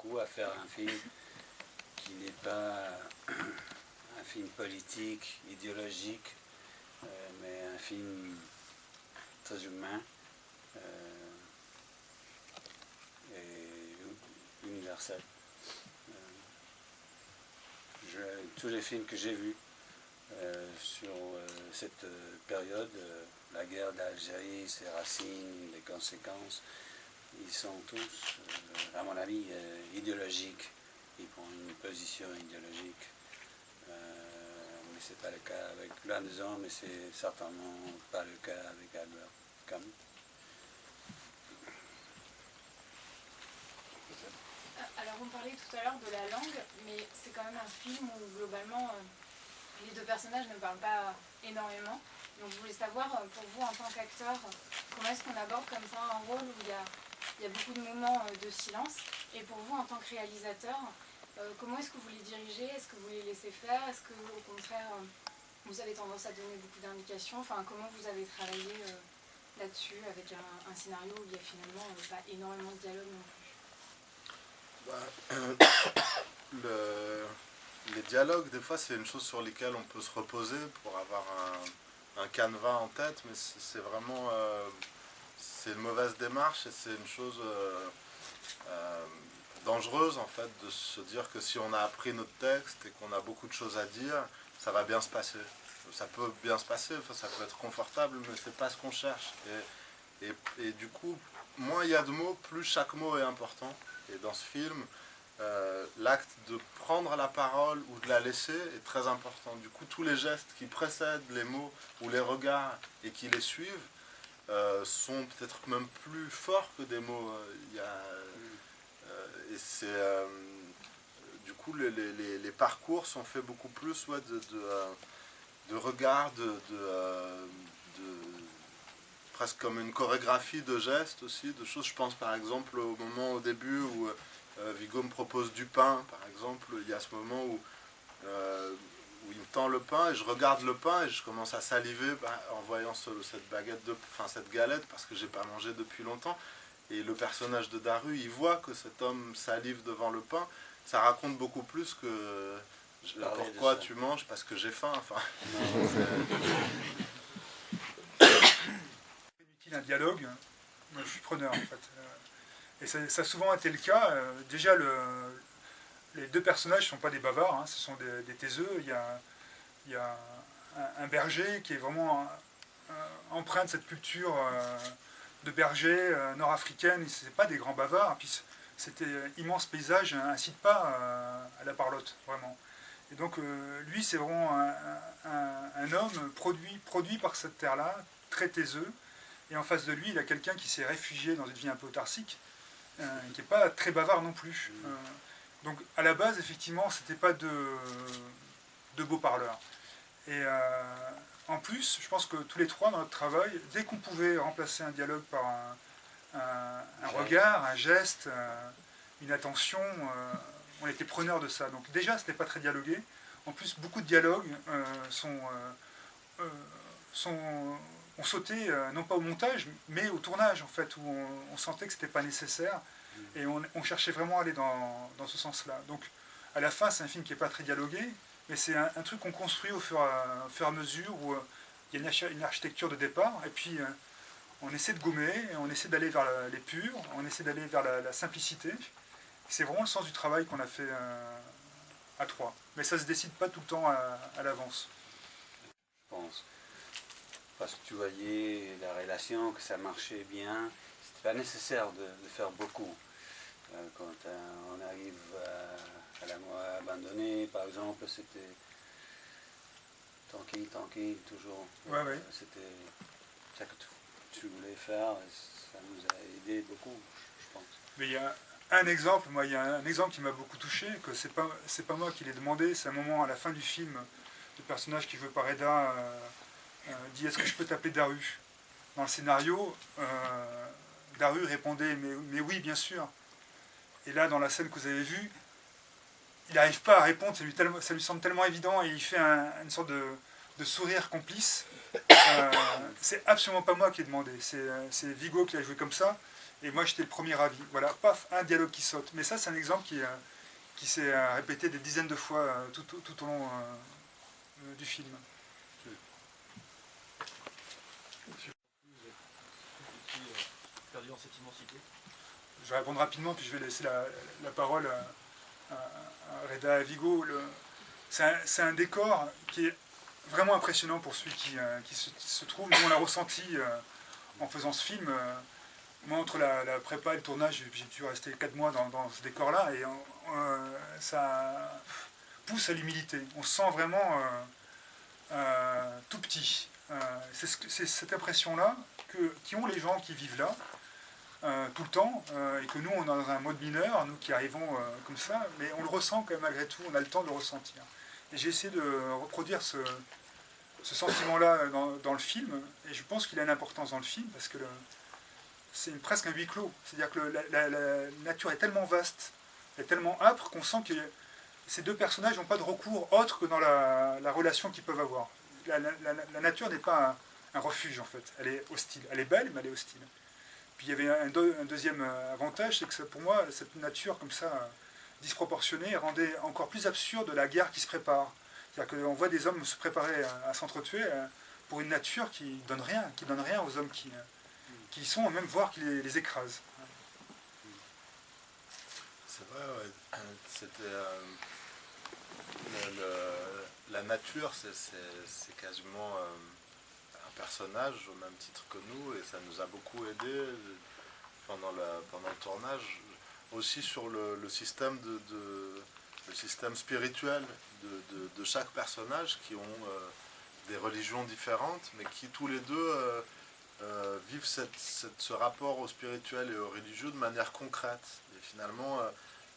beaucoup à faire un film qui n'est pas un film politique, idéologique, mais un film très humain et universel. Tous les films que j'ai vus sur cette période, la guerre d'Algérie, ses racines, les conséquences, ils sont tous, à mon avis, idéologiques. Ils prennent une position idéologique. Mais ce n'est pas le cas avec l'un des hommes, mais c'est certainement pas le cas avec Albert Camus. Alors on parlait tout à l'heure de la langue, mais c'est quand même un film où globalement les deux personnages ne parlent pas énormément. Donc je voulais savoir, pour vous en tant qu'acteur, comment est-ce qu'on aborde comme ça un rôle où il y a beaucoup de moments de silence, et pour vous en tant que réalisateur, comment est-ce que vous les dirigez? Est-ce que vous les laissez faire? Est-ce que au contraire vous avez tendance à donner beaucoup d'indications? Enfin, comment vous avez travaillé là-dessus avec un scénario où il y a finalement pas énormément de dialogue non plus? Les dialogues, des fois, c'est une chose sur laquelle on peut se reposer pour avoir un canevas en tête, mais c'est vraiment c'est une mauvaise démarche et c'est une chose dangereuse, en fait, de se dire que si on a appris notre texte et qu'on a beaucoup de choses à dire, ça va bien se passer. Ça peut bien se passer, enfin, ça peut être confortable, mais c'est pas ce qu'on cherche. Et du coup, moins il y a de mots, plus chaque mot est important. Et dans ce film, l'acte de prendre la parole ou de la laisser est très important. Du coup, tous les gestes qui précèdent les mots ou les regards et qui les suivent sont peut-être même plus forts que des mots. Et c'est du coup les parcours sont faits beaucoup plus de regards, presque comme une chorégraphie de gestes aussi, de choses. Je pense par exemple au moment au début où Viggo me propose du pain, par exemple. Il y a ce moment où il me tend le pain et je regarde le pain et je commence à saliver en voyant cette baguette, cette galette, parce que j'ai pas mangé depuis longtemps. Et le personnage de Daru, il voit que cet homme salive devant le pain. Ça raconte beaucoup plus que pourquoi tu manges, parce que j'ai faim. Enfin, inutile un dialogue. Moi, je suis preneur en fait. Et ça a souvent été le cas. Déjà, les deux personnages ne sont pas des bavards, hein, ce sont des taiseux. Il y a un berger qui est vraiment empreint de cette culture de berger nord-africaine. Ce n'est pas des grands bavards. Puis cet immense paysage n'incite pas à la parlotte, vraiment. Et donc, lui, c'est vraiment un homme produit par cette terre-là, très taiseux. Et en face de lui, il a quelqu'un qui s'est réfugié dans une vie un peu autarcique, qui n'est pas très bavard non plus. Donc à la base, effectivement, c'était pas de beaux parleurs. Et en plus, je pense que tous les trois, dans notre travail, dès qu'on pouvait remplacer un dialogue par un regard, un geste, une attention, on était preneur de ça. Donc déjà, c'était pas très dialogué. En plus, beaucoup de dialogues ont sauté, non pas au montage, mais au tournage, en fait, où on sentait que c'était pas nécessaire. Et on cherchait vraiment à aller dans ce sens-là. Donc, à la fin, c'est un film qui n'est pas très dialogué, mais c'est un truc qu'on construit au fur et à mesure, où il y a une architecture de départ, et puis on essaie de gommer, on essaie d'aller vers l'épure, on essaie d'aller vers la simplicité. C'est vraiment le sens du travail qu'on a fait à trois. Mais ça ne se décide pas tout le temps à l'avance. Je pense. Parce que tu voyais la relation, que ça marchait bien. C'était pas nécessaire de faire beaucoup. Quand on arrive à la mort abandonnée, par exemple, c'était tranquille, toujours. Ouais, ouais. C'était ça que tu voulais faire, et ça nous a aidé beaucoup, je pense. Mais il y a un exemple, il y a un exemple qui m'a beaucoup touché, que c'est pas moi qui l'ai demandé, c'est un moment à la fin du film, le personnage qui veut par Reda dit « Est-ce que je peux t'appeler Daru ?» Dans le scénario, Daru répondait mais oui, bien sûr. Et là, dans la scène que vous avez vue, il n'arrive pas à répondre, ça lui semble tellement évident, et il fait une sorte de sourire complice. c'est absolument pas moi qui ai demandé. C'est Vigo qui a joué comme ça. Et moi, j'étais le premier avis. Voilà, paf, un dialogue qui saute. Mais ça, c'est un exemple qui s'est répété des dizaines de fois tout au long du film. Perdu dans cette immensité. Je vais répondre rapidement, puis je vais laisser la parole à Reda, à Vigo. C'est un décor qui est vraiment impressionnant pour celui qui se trouve. Nous, on l'a ressenti en faisant ce film. Moi, entre la prépa et le tournage, j'ai dû rester 4 mois dans ce décor-là, et ça pousse à l'humilité. On se sent vraiment tout petit. C'est cette impression-là qu'ont les gens qui vivent là, tout le temps, et que nous, on est dans un mode mineur, nous qui arrivons comme ça, mais on le ressent quand même malgré tout, on a le temps de le ressentir. Et j'ai essayé de reproduire ce sentiment-là dans le film, et je pense qu'il a une importance dans le film, parce que c'est presque un huis clos. C'est-à-dire que la nature est tellement vaste, est tellement âpre, qu'on sent que ces deux personnages n'ont pas de recours autre que dans la relation qu'ils peuvent avoir. La nature n'est pas un refuge, en fait. Elle est hostile. Elle est belle, mais elle est hostile. Puis il y avait un deuxième avantage, c'est que pour moi, cette nature comme ça, disproportionnée, rendait encore plus absurde la guerre qui se prépare. C'est-à-dire qu'on voit des hommes se préparer à s'entretuer pour une nature qui donne rien aux hommes qui y sont, même voire qui les écrasent. C'est vrai, ouais. C'était la nature, c'est quasiment un personnage au même titre que nous, et ça nous a beaucoup aidé pendant le tournage, aussi sur le système le système spirituel de chaque personnage, qui ont des religions différentes, mais qui tous les deux vivent ce rapport au spirituel et au religieux de manière concrète. Et finalement,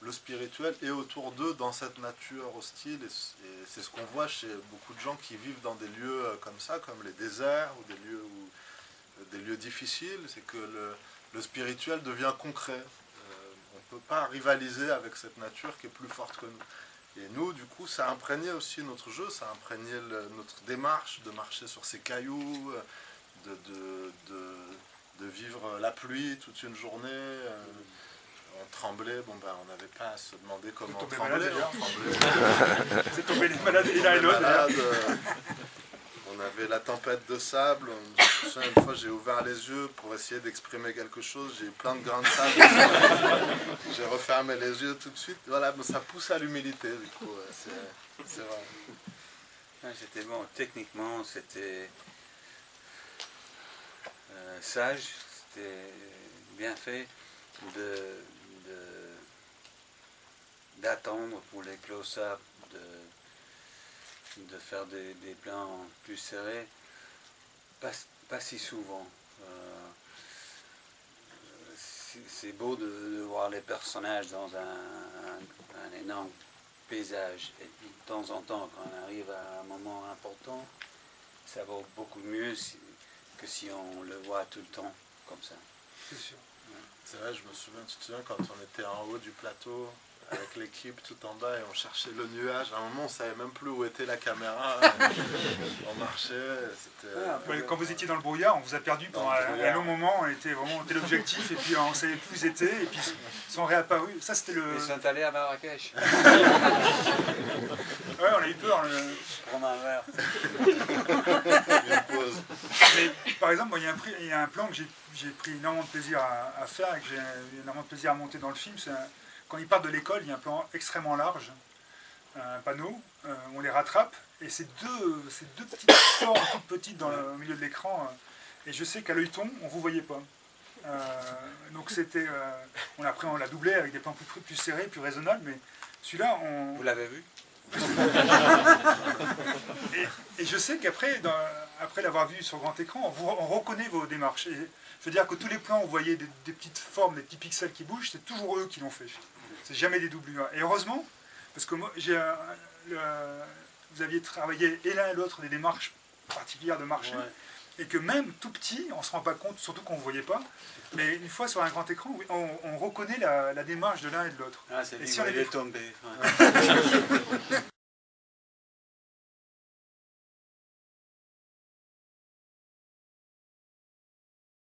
le spirituel est autour d'eux dans cette nature hostile, et c'est ce qu'on voit chez beaucoup de gens qui vivent dans des lieux comme ça, comme les déserts ou des lieux difficiles. C'est que le spirituel devient concret. On ne peut pas rivaliser avec cette nature qui est plus forte que nous. Et nous, du coup, ça a imprégné aussi notre jeu, ça a imprégné notre démarche de marcher sur ces cailloux, de vivre la pluie toute une journée. On tremblait, on n'avait pas à se demander comment on tremblait. Vous êtes tombés malades et l'un et l'autre. On avait la tempête de sable. Je me souviens, une fois, j'ai ouvert les yeux pour essayer d'exprimer quelque chose. J'ai eu plein de grains de sable. J'ai refermé les yeux tout de suite. Voilà, ça pousse à l'humilité, du coup. C'est vrai. C'était bon. Techniquement, c'était sage. C'était bien fait d'attendre pour les close-up, de faire des plans plus serrés, pas si souvent. C'est beau de voir les personnages dans un énorme paysage, et de temps en temps, quand on arrive à un moment important, ça vaut beaucoup mieux que si on le voit tout le temps comme ça. C'est sûr. C'est vrai, je me souviens, tu te souviens quand on était en haut du plateau avec l'équipe tout en bas et on cherchait le nuage. À un moment, on ne savait même plus où était la caméra. On marchait. Quand vous étiez dans le brouillard, on vous a perdu pendant un long moment. On était vraiment tel objectif, et puis on ne savait plus où ils étaient, et puis ils sont réapparus. Ça, c'était Ils sont allés à Marrakech. Ouais, on a eu peur. Prendre un verre. Une pause. Mais par exemple, moi, il y a un plan que j'ai pris énormément de plaisir à faire, et que j'ai énormément de plaisir à monter dans le film. Quand ils partent de l'école, il y a un plan extrêmement large, un panneau, on les rattrape, et ces deux petites formes toutes petites au milieu de l'écran, et je sais qu'à l'œilleton, on ne vous voyait pas. Donc c'était, après on l'a doublé avec des plans plus serrés, plus raisonnables, mais celui-là, Vous l'avez vu? Et je sais qu'après, après l'avoir vu sur grand écran, on reconnaît vos démarches. Et je veux dire que tous les plans où vous voyez des petites formes, des petits pixels qui bougent, c'est toujours eux qui l'ont fait. C'est jamais des doublures. Et heureusement, parce que moi, vous aviez travaillé et l'un et l'autre des démarches particulières de marché, ouais. Et que même tout petit, on ne se rend pas compte, surtout qu'on ne vous voyait pas, mais une fois sur un grand écran, on reconnaît la démarche de l'un et de l'autre. Ah, c'est et si il est tombé. Ouais.